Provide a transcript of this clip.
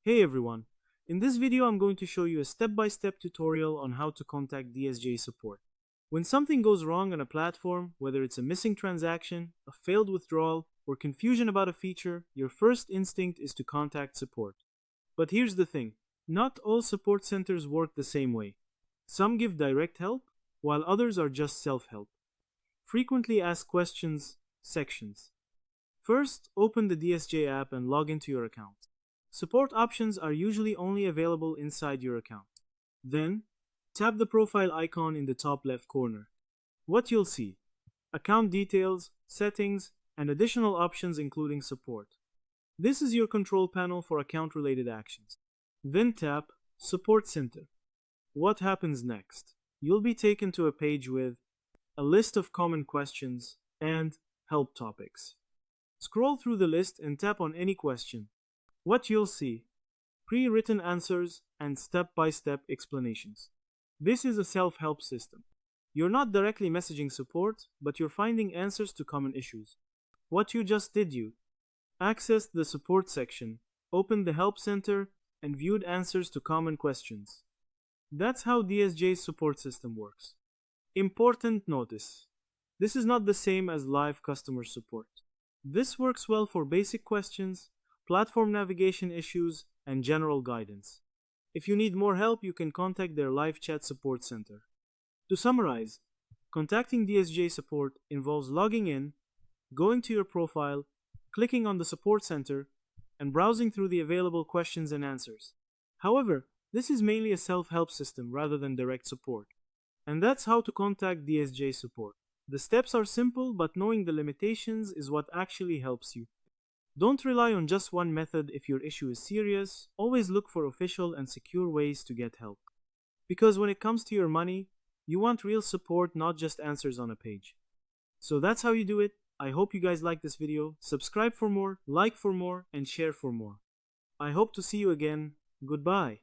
Hey everyone, in this video I'm going to show you a step-by-step tutorial on how to contact DSJ support. When something goes wrong on a platform, whether it's a missing transaction, a failed withdrawal, or confusion about a feature, your first instinct is to contact support. But here's the thing, not all support centers work the same way. Some give direct help, while others are just self-help. Frequently asked questions sections. First, open the DSJ app and log into your account. Support options are usually only available inside your account. Then, tap the profile icon in the top left corner. What you'll see: account details, settings, and additional options including support. This is your control panel for account-related actions. Then tap Support Center. What happens next? You'll be taken to a page with a list of common questions and help topics. Scroll through the list and tap on any question. What you'll see: pre-written answers and step-by-step explanations. This is a self-help system. You're not directly messaging support, but you're finding answers to common issues. What you just did: you accessed the support section, opened the help center, and viewed answers to common questions. That's how DSJ's support system works. Important notice: this is not the same as live customer support. This works well for basic questions, platform navigation issues, and general guidance. If you need more help, you can contact their live chat support center. To summarize, contacting DSJ support involves logging in, going to your profile, clicking on the support center, and browsing through the available questions and answers. However, this is mainly a self-help system rather than direct support. And that's how to contact DSJ support. The steps are simple, but knowing the limitations is what actually helps you. Don't rely on just one method if your issue is serious. Always look for official and secure ways to get help. Because when it comes to your money, you want real support, not just answers on a page. So that's how you do it. I hope you guys like this video. Subscribe for more, like for more, and share for more. I hope to see you again. Goodbye.